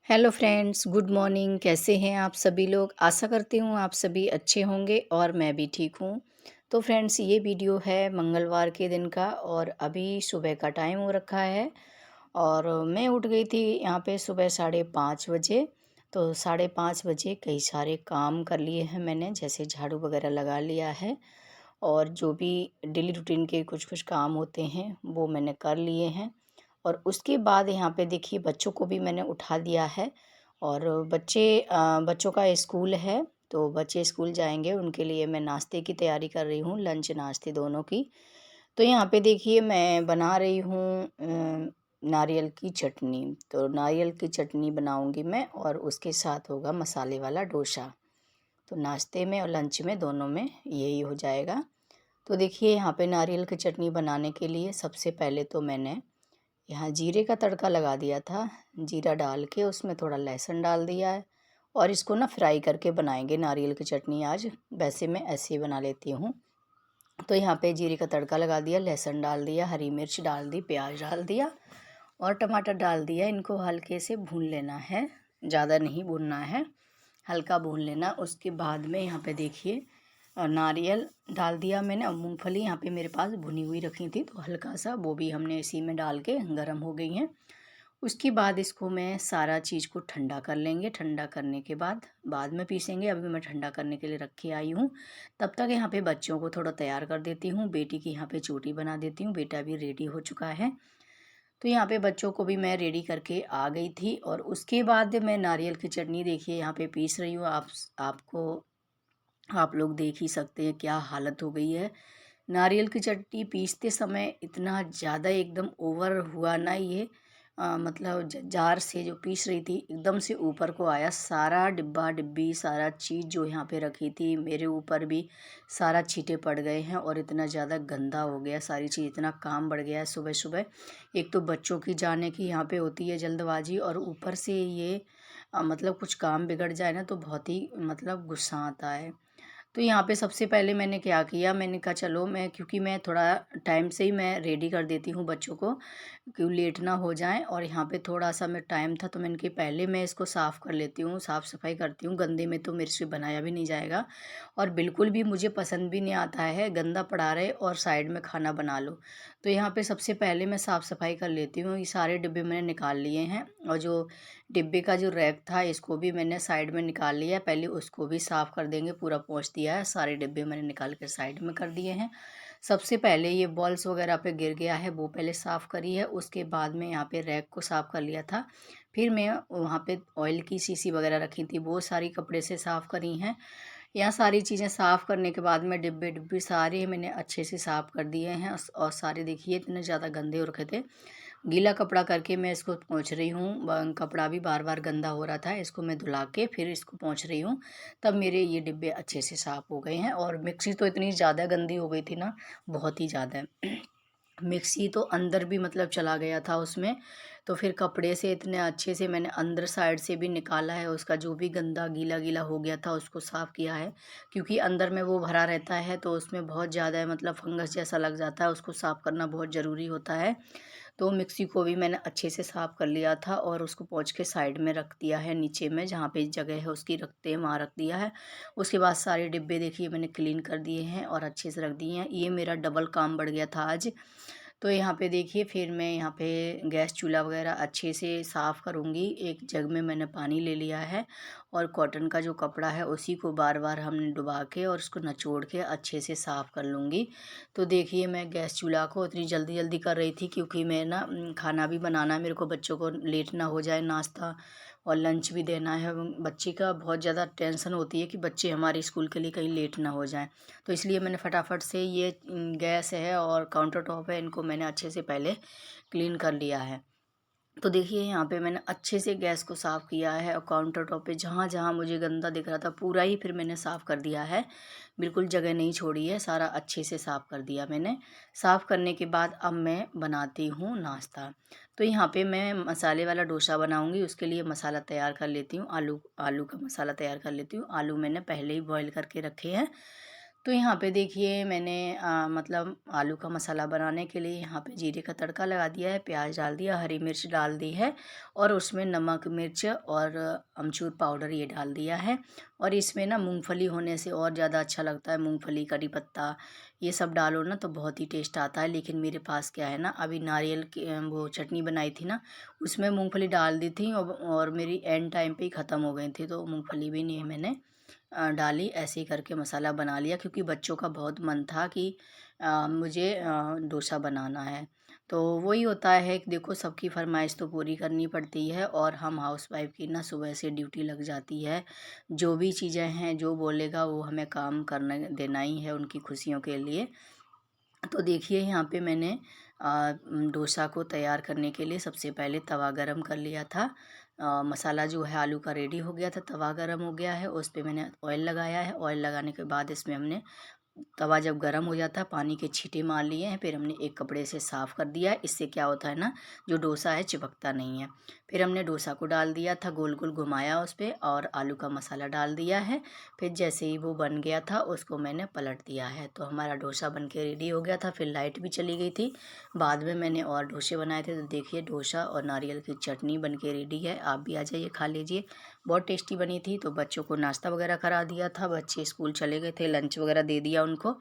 Hello friends, good morning. कैसे हैं आप सभी लोग? आशा करती हूँ आप सभी अच्छे होंगे और मैं भी ठीक हूँ। तो फ्रेंड्स, ये वीडियो है मंगलवार के दिन का और अभी सुबह का टाइम हो रखा है और मैं उठ गई थी यहाँ पे सुबह 5:30 बजे। तो 5:30 बजे कई सारे काम कर लिए हैं मैंने, जैसे झाड़ू वगैरह लगा लिया है और जो भी डेली रूटीन के कुछ कुछ काम होते हैं वो मैंने कर लिए हैं। और उसके बाद यहाँ पे देखिए बच्चों को भी मैंने उठा दिया है और बच्चों का स्कूल है, तो बच्चे स्कूल जाएंगे, उनके लिए मैं नाश्ते की तैयारी कर रही हूँ, लंच नाश्ते दोनों की। तो यहाँ पे देखिए मैं बना रही हूँ नारियल की चटनी। तो नारियल की चटनी बनाऊँगी मैं और उसके साथ होगा मसाले वाला डोसा। तो नाश्ते में और लंच में दोनों में यही हो जाएगा। तो देखिए यहाँ पे नारियल की चटनी बनाने के लिए सबसे पहले तो मैंने यहाँ जीरे का तड़का लगा दिया था। जीरा डाल के उसमें थोड़ा लहसुन डाल दिया है और इसको ना फ्राई करके बनाएंगे नारियल की चटनी आज। वैसे मैं ऐसे ही बना लेती हूँ। तो यहाँ पे जीरे का तड़का लगा दिया, लहसुन डाल दिया, हरी मिर्च डाल दी, प्याज डाल दिया और टमाटर डाल दिया। इनको हल्के से भून लेना है, ज़्यादा नहीं भूनना है, हल्का भून लेना। उसके बाद में यहाँ पे देखिए नारियल डाल दिया मैंने और मूंगफली यहाँ पे मेरे पास भुनी हुई रखी थी, तो हल्का सा वो भी हमने इसी में डाल के गरम हो गई हैं। उसके बाद इसको मैं सारा चीज़ को ठंडा कर लेंगे। ठंडा करने के बाद में पीसेंगे। अभी मैं ठंडा करने के लिए रख के आई हूँ। तब तक यहाँ पे बच्चों को थोड़ा तैयार कर देती हूँ। बेटी की यहाँ पे चोटी बना देती हूँ, बेटा भी रेडी हो चुका है। तो यहाँ पे बच्चों को भी मैं रेडी करके आ गई थी और उसके बाद मैं नारियल की चटनी देखिए यहाँ पे पीस रही हूँ। आप लोग देख ही सकते हैं क्या हालत हो गई है। नारियल की चटनी पीसते समय इतना ज़्यादा एकदम ओवर हुआ ना ये, मतलब जार से जो पीस रही थी एकदम से ऊपर को आया। सारा डिब्बा डिब्बी सारा चीज़ जो यहाँ पे रखी थी मेरे ऊपर भी सारा छींटे पड़ गए हैं और इतना ज़्यादा गंदा हो गया सारी चीज़। इतना काम बढ़ गया है सुबह सुबह। एक तो बच्चों की जाने की यहाँ पे होती है जल्दबाजी और ऊपर से ये मतलब कुछ काम बिगड़ जाए ना तो बहुत ही मतलब गुस्सा आता है। तो यहाँ पे सबसे पहले मैंने क्या किया, मैंने कहा चलो मैं, क्योंकि मैं थोड़ा टाइम से ही मैं रेडी कर देती हूँ बच्चों को, क्यों लेट ना हो जाए। और यहाँ पे थोड़ा सा मैं टाइम था तो मैंने कि पहले मैं इसको साफ़ कर लेती हूँ, साफ़ सफाई करती हूँ। गंदे में तो मेरे से बनाया भी नहीं जाएगा और बिल्कुल भी मुझे पसंद भी नहीं आता है गंदा पड़ा रहे और साइड में खाना बना लो। तो यहाँ पे सबसे पहले मैं साफ़ सफाई कर लेती हूँ। ये सारे डिब्बे मैंने निकाल लिए हैं और जो डिब्बे का जो रैक था इसको भी मैंने साइड में निकाल लिया है। पहले उसको भी साफ़ कर देंगे, पूरा पोंछ दिया है, सारे डिब्बे मैंने निकाल कर साइड में कर दिए हैं। सबसे पहले ये बॉल्स वगैरह पे गिर गया है वो पहले साफ़ करी है। उसके बाद में यहाँ पे रैक को साफ़ कर लिया था। फिर मैं वहाँ पे ऑयल की शीशी वगैरह रखी थी वो सारी कपड़े से साफ़ करी हैं। यहाँ सारी चीज़ें साफ़ करने के बाद में डिब्बे डिब्बे सारे मैंने अच्छे से साफ़ कर दिए हैं और सारे देखिए इतने ज़्यादा गंदे हो रखे थे। गीला कपड़ा करके मैं इसको पोंछ रही हूँ। कपड़ा भी बार बार गंदा हो रहा था, इसको मैं धुला के फिर इसको पोंछ रही हूँ। तब मेरे ये डिब्बे अच्छे से साफ़ हो गए हैं। और मिक्सी तो इतनी ज़्यादा गंदी हो गई थी ना, बहुत ही ज़्यादा। मिक्सी तो अंदर भी मतलब चला गया था उसमें। तो फिर कपड़े से इतने अच्छे से मैंने अंदर साइड से भी निकाला है, उसका जो भी गंदा गीला गीला हो गया था उसको साफ़ किया है। क्योंकि अंदर में वो भरा रहता है तो उसमें बहुत ज़्यादा मतलब फंगस जैसा लग जाता है, उसको साफ़ करना बहुत ज़रूरी होता है। तो मिक्सी को भी मैंने अच्छे से साफ़ कर लिया था और उसको पोंछ के साइड में रख दिया है, नीचे में जहाँ पे जगह है उसकी रखते हैं वहाँ रख दिया है। उसके बाद सारे डिब्बे देखिए मैंने क्लीन कर दिए हैं और अच्छे से रख दिए हैं। ये मेरा डबल काम बढ़ गया था आज। तो यहाँ पे देखिए फिर मैं यहाँ पे गैस चूल्हा वगैरह अच्छे से साफ़ करूँगी। एक जग में मैंने पानी ले लिया है और कॉटन का जो कपड़ा है उसी को बार बार हमने डुबा के और उसको निचोड़ के अच्छे से साफ़ कर लूँगी। तो देखिए मैं गैस चूल्हा को इतनी जल्दी जल्दी कर रही थी क्योंकि मैं ना खाना भी बनाना है मेरे को, बच्चों को लेट ना हो जाए, नाश्ता और लंच भी देना है। बच्चे का बहुत ज़्यादा टेंशन होती है कि बच्चे हमारे स्कूल के लिए कहीं लेट ना हो जाएं। तो इसलिए मैंने फटाफट से ये गैस है और काउंटर टॉप है, इनको मैंने अच्छे से पहले क्लीन कर लिया है। तो देखिए यहाँ पे मैंने अच्छे से गैस को साफ़ किया है और काउंटर टॉप पे जहाँ जहाँ मुझे गंदा दिख रहा था पूरा ही फिर मैंने साफ़ कर दिया है। बिल्कुल जगह नहीं छोड़ी है, सारा अच्छे से साफ़ कर दिया मैंने। साफ़ करने के बाद अब मैं बनाती हूँ नाश्ता। तो यहाँ पे मैं मसाले वाला डोसा बनाऊँगी, उसके लिए मसाला तैयार कर लेती हूँ। आलू आलू का मसाला तैयार कर लेती हूँ। आलू मैंने पहले ही बॉईल करके रखे हैं। तो यहाँ पे देखिए मैंने मतलब आलू का मसाला बनाने के लिए यहाँ पे जीरे का तड़का लगा दिया है, प्याज डाल दिया, हरी मिर्च डाल दी है और उसमें नमक मिर्च और अमचूर पाउडर ये डाल दिया है। और इसमें ना मूंगफली होने से और ज़्यादा अच्छा लगता है, मूंगफली करी पत्ता ये सब डालो ना तो बहुत ही टेस्ट आता है। लेकिन मेरे पास क्या है ना, अभी नारियल की वो चटनी बनाई थी ना, उसमें मूंगफली डाल दी थी और मेरी एंड टाइम पे ही ख़त्म हो गई थी, तो मूंगफली भी नहीं मैंने डाली। ऐसे ही करके मसाला बना लिया क्योंकि बच्चों का बहुत मन था कि मुझे डोसा बनाना है। तो वही होता है कि देखो सबकी फरमाइश तो पूरी करनी पड़ती है और हम हाउसवाइफ की ना सुबह से ड्यूटी लग जाती है। जो भी चीज़ें हैं जो बोलेगा वो हमें काम करने देना ही है उनकी खुशियों के लिए। तो देखिए यहाँ पे मैंने डोसा को तैयार करने के लिए सबसे पहले तवा गरम कर लिया था। मसाला जो है आलू का रेडी हो गया था, तवा गरम हो गया है, उस पे मैंने ऑयल लगाया है। ऑयल लगाने के बाद इसमें हमने तवा जब गर्म हो जाता है पानी के छींटे मार लिए हैं, फिर हमने एक कपड़े से साफ़ कर दिया है। इससे क्या होता है ना, जो डोसा है चिपकता नहीं है। फिर हमने डोसा को डाल दिया था, गोल गोल घुमाया उस पर और आलू का मसाला डाल दिया है। फिर जैसे ही वो बन गया था उसको मैंने पलट दिया है, तो हमारा डोसा बन के रेडी हो गया था। फिर लाइट भी चली गई थी, बाद में मैंने और डोसे बनाए थे। तो देखिए डोसा और नारियल की चटनी बन के रेडी है, आप भी आ जाइए खा लीजिए, बहुत टेस्टी बनी थी। तो बच्चों को नाश्ता वगैरह करा दिया था, बच्चे स्कूल चले गए थे, लंच वगैरह दे दिया उनको,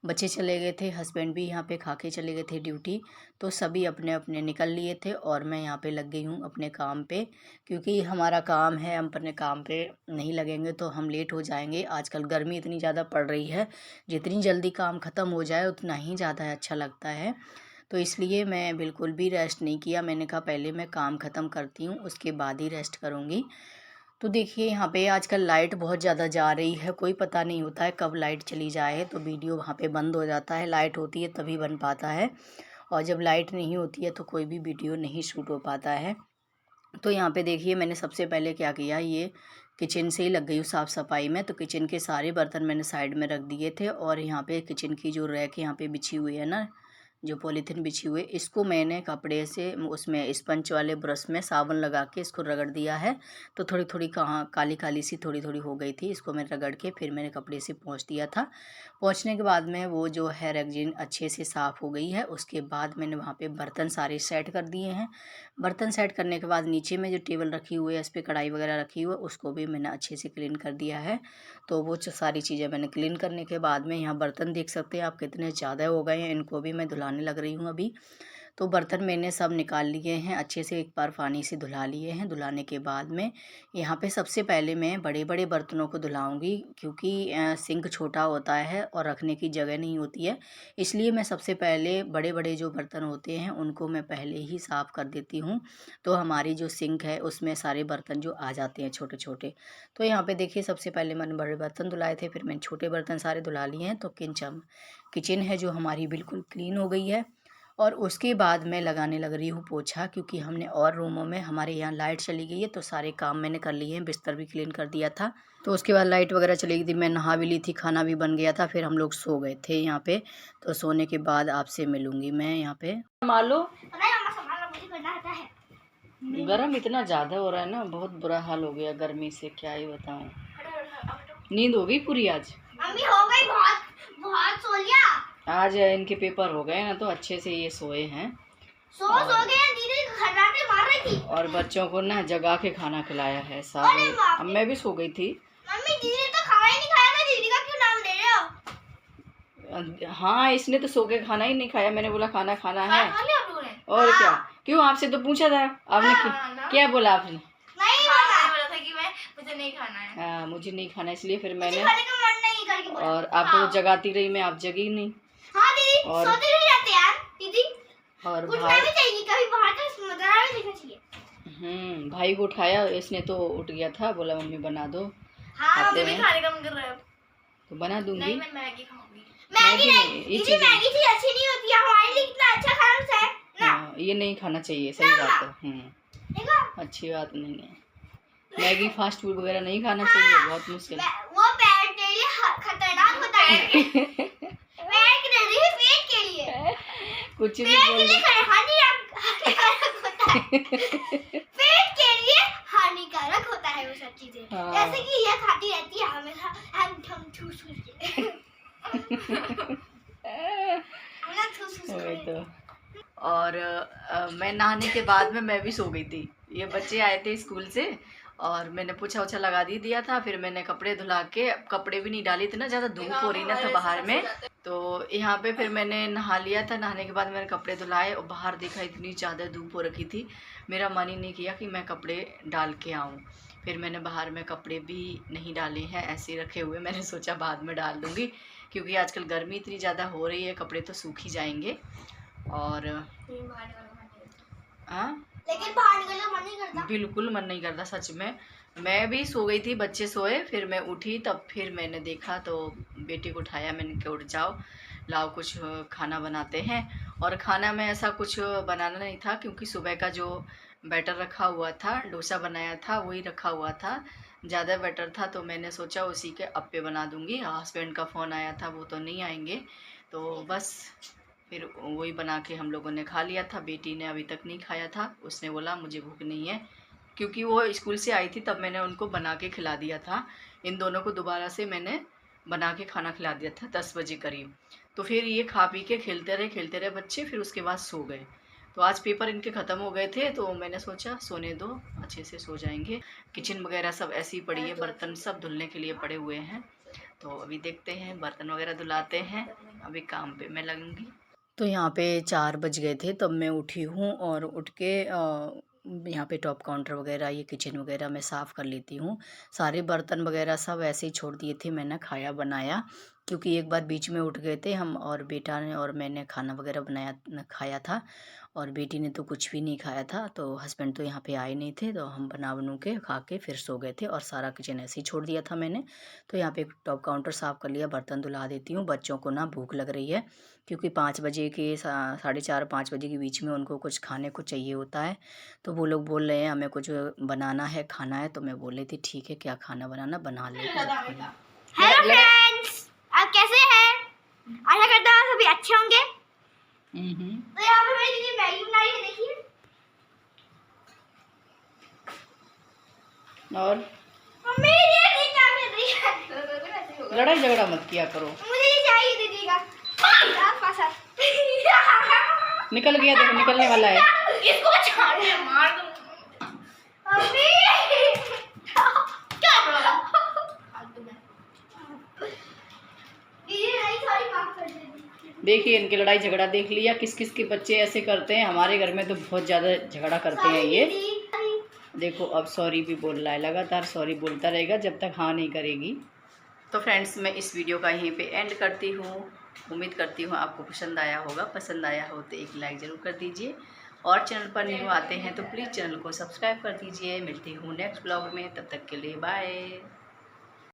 बच्चे चले गए थे, हस्बैंड भी यहाँ पे खा के चले गए थे ड्यूटी। तो सभी अपने अपने निकल लिए थे और मैं यहाँ पे लग गई हूँ अपने काम पे, क्योंकि हमारा काम है, हम अपने काम पे नहीं लगेंगे तो हम लेट हो जाएंगे। आजकल गर्मी इतनी ज़्यादा पड़ रही है, जितनी जल्दी काम ख़त्म हो जाए उतना ही ज़्यादा अच्छा लगता है। तो इसलिए मैं बिल्कुल भी रेस्ट नहीं किया, मैंने कहा पहले मैं काम ख़त्म करती हूँ उसके बाद ही रेस्ट करूँगी। तो देखिए यहाँ पे आजकल लाइट बहुत ज़्यादा जा रही है, कोई पता नहीं होता है कब लाइट चली जाए, तो वीडियो वहाँ पे बंद हो जाता है। लाइट होती है तभी बन पाता है और जब लाइट नहीं होती है तो कोई भी वीडियो नहीं शूट हो पाता है। तो यहाँ पे देखिए मैंने सबसे पहले क्या किया, ये किचन से ही लग गई हूँ साफ़ सफाई में। तो किचन के सारे बर्तन मैंने साइड में रख दिए थे और यहाँ पे किचन की जो रैक यहाँ पे बिछी हुई है ना, जो पॉलीथीन बिछी हुई है, इसको मैंने कपड़े से उसमें स्पंज वाले ब्रश में साबुन लगा के इसको रगड़ दिया है। तो थोड़ी थोड़ी कहाँ काली काली सी थोड़ी थोड़ी हो गई थी, इसको मैं रगड़ के फिर मैंने कपड़े से पोंछ दिया था। पोंछने के बाद में वो जो है रैगजीन अच्छे से साफ़ हो गई है। उसके बाद मैंने वहाँ पे बर्तन सारे सेट कर दिए हैं। बर्तन सेट करने के बाद नीचे में जो टेबल रखी हुई है, इस पर कढ़ाई वगैरह रखी हुई है, उसको भी मैंने अच्छे से क्लीन कर दिया है। तो वो सारी चीज़ें मैंने क्लीन करने के बाद में यहाँ बर्तन देख सकते हैं आप कितने ज़्यादा हो गए हैं, इनको भी मैं धुलाने लग रही हूँ अभी। तो बर्तन मैंने सब निकाल लिए हैं, अच्छे से एक बार पानी से धुला लिए हैं। धुलाने के बाद में यहाँ पे सबसे पहले मैं बड़े बड़े बर्तनों को धुलाऊंगी, क्योंकि सिंक छोटा होता है और रखने की जगह नहीं होती है, इसलिए मैं सबसे पहले बड़े बड़े जो बर्तन होते हैं उनको मैं पहले ही साफ़ कर देती हूँ। तो हमारी जो सिंक है उसमें सारे बर्तन जो आ जाते हैं छोटे छोटे। तो यहाँ पे देखिए सबसे पहले मैंने बड़े बर्तन धुलाए थे, फिर मैंने छोटे बर्तन सारे धुला लिए हैं। तो किचन है जो हमारी बिल्कुल क्लीन हो गई है। और उसके बाद मैं लगाने लग रही हूँ पोछा, क्योंकि हमने और रूमों में हमारे यहाँ लाइट चली गई है, तो सारे काम मैंने कर लिए हैं, बिस्तर भी क्लीन कर दिया था। तो उसके बाद लाइट वगैरह चली गई थी, मैं नहा भी ली थी, खाना भी बन गया था, फिर हम लोग सो गए थे यहाँ पे। तो सोने के बाद आपसे मिलूंगी मैं यहाँ पे। मालो गर्म इतना ज़्यादा हो रहा है ना, बहुत बुरा हाल हो गया गर्मी से, क्या ही बताऊँ। नींद हो गई पूरी आज? मम्मी हो गई, बहुत बहुत सो लिया। आज इनके पेपर हो गए ना, तो अच्छे से ये सोए हैं। सो गए, दीदी खर्राटे मार रही थी और बच्चों को ना जगा के खाना खिलाया है सारे। अब मैं भी सो गई थी। मम्मी दीदी ने तो खाना ही नहीं खाया था, दीदी का क्यों नाम ले रहे हो? हाँ इसने तो सो के खाना ही नहीं खाया, मैंने बोला खाना खाना है और क्या। क्यों आपसे तो पूछा था आपने, क्या बोला आपने? नहीं बोला था कि मुझे नहीं खाना है। हाँ मुझे नहीं खाना, इसलिए फिर मैंने और आपको जगाती रही मैं, आप जगी नहीं। हाँ दीदी और सोते नहीं रहते यार दीदी, और उठना भी चाहिए, कभी बाहर का नजारा भी देखना चाहिए। भाई को उठाया, इसने तो उठ गया था, बोला मम्मी बना दो। हाँ मुझे भी खाने का मन कर रहा है, तो बना दूंगी। नहीं मैं मैगी खाऊंगी। मैगी नहीं, दीदी मैगी भी अच्छी नहीं होती है, हमारे लिए कितना अच्छा खाना है ना। ये नहीं खाना चाहिए, सही बात है। अच्छी बात नहीं है, मैगी फास्ट फूड वगैरह नहीं खाना चाहिए, बहुत मुश्किल। वो पेट के लिए खतरनाक होता है। पेट के लिए कुछ भी हानिकारक होता है। पेट के लिए हानिकारक होता है वो सब चीजें। जैसे कि ये खाती रहती है हमेशा हम ठूस के। वही तो। और मैं नहाने के बाद में मैं भी सो गई थी। ये बच्चे आए थे स्कूल से और मैंने पोछा ओछा लगा दिया था। फिर मैंने कपड़े धुला के, कपड़े भी नहीं डाली थी ना, ज़्यादा धूप हो रही ना था बाहर में, तो यहाँ पे फिर मैंने नहा लिया था। नहाने के बाद मैंने कपड़े धुलाए और बाहर देखा इतनी ज़्यादा धूप हो रखी थी, मेरा मन ही नहीं किया कि मैं कपड़े डाल के आऊँ। फिर मैंने बाहर में कपड़े भी नहीं डाले हैं, ऐसे ही रखे हुए। मैंने सोचा बाद में डाल दूँगी, क्योंकि आजकल गर्मी इतनी ज़्यादा हो रही है, कपड़े तो सूख ही जाएंगे। और हाँ, लेकिन बाहर निकलने का मन नहीं करता, बिल्कुल मन नहीं करता सच में। मैं भी सो गई थी, बच्चे सोए, फिर मैं उठी, तब फिर मैंने देखा तो बेटी को उठाया, मैंने कहा उठ जाओ, लाओ कुछ खाना बनाते हैं। और खाना में ऐसा कुछ बनाना नहीं था, क्योंकि सुबह का जो बैटर रखा हुआ था, डोसा बनाया था, वही रखा हुआ था, ज़्यादा बैटर था, तो मैंने सोचा उसी के अप्पे बना दूँगी। हस्बैंड का फ़ोन आया था, वो तो नहीं आएंगे, तो बस फिर वही बना के हम लोगों ने खा लिया था। बेटी ने अभी तक नहीं खाया था, उसने बोला मुझे भूख नहीं है, क्योंकि वो स्कूल से आई थी तब मैंने उनको बना के खिला दिया था। इन दोनों को दोबारा से मैंने बना के खाना खिला दिया था 10 बजे करीब। तो फिर ये खा पी के खेलते रहे बच्चे, फिर उसके बाद सो गए। तो आज पेपर इनके ख़त्म हो गए थे, तो मैंने सोचा सोने दो, अच्छे से सो जाएंगे। किचन वगैरह सब ऐसे ही पड़ी है, बर्तन सब धुलने के लिए पड़े हुए हैं। तो अभी देखते हैं, बर्तन वगैरह धुलाते हैं, अभी काम पे मैं लगूँगी। तो यहाँ पे 4 बज गए थे तब मैं उठी हूँ, और उठ के यहाँ पे टॉप काउंटर वगैरह, ये किचन वगैरह मैं साफ़ कर लेती हूँ। सारे बर्तन वगैरह सब ऐसे ही छोड़ दिए थे, मैंने खाया बनाया, क्योंकि एक बार बीच में उठ गए थे हम, और बेटा ने और मैंने खाना वगैरह बनाया खाया था, और बेटी ने तो कुछ भी नहीं खाया था। तो हस्बैंड तो यहाँ पे आए नहीं थे, तो हम बना बनू के खा के फिर सो गए थे, और सारा किचन ऐसे ही छोड़ दिया था मैंने। तो यहाँ पे टॉप काउंटर साफ़ कर लिया, बर्तन धुला देती हूँ। बच्चों को ना भूख लग रही है, क्योंकि 5 बजे के 4:30 5 बजे के बीच में उनको कुछ खाने को चाहिए होता है। तो वो लोग बोल रहे हैं हमें कुछ बनाना है, खाना है, तो मैं बोल रही थी ठीक है, क्या खाना बनाना बना ले। हेलो फ्रेंड्स, आप कैसे हैं? आशा करता हूँ सभी अच्छे होंगे। तो यहाँ पे मेरी दीदी मैगी बना रही है, देखिए। और मम्मी ये क्या कर रही है? लड़ाई झगड़ा मत किया करो। मुझे ये चाहिए दीजिएगा। निकल गया, देखो निकलने वाला है। इसको छोड़, मार दूँ। मम्मी क्या बोला? देखिए इनकी लड़ाई झगड़ा देख लिया, किस किस के बच्चे ऐसे करते हैं। हमारे घर में तो बहुत ज़्यादा झगड़ा करते हैं ये। देखो अब सॉरी भी बोल रहा है, लगातार सॉरी बोलता रहेगा जब तक हाँ नहीं करेगी। तो फ्रेंड्स, मैं इस वीडियो का यहीं पे एंड करती हूँ। उम्मीद करती हूँ आपको पसंद आया होगा। पसंद आया हो तो एक लाइक ज़रूर कर दीजिए, और चैनल पर न्यू आते हैं तो प्लीज़ चैनल को सब्सक्राइब कर दीजिए। मिलती हूँ नेक्स्ट ब्लॉग में, तब तक के लिए बाय।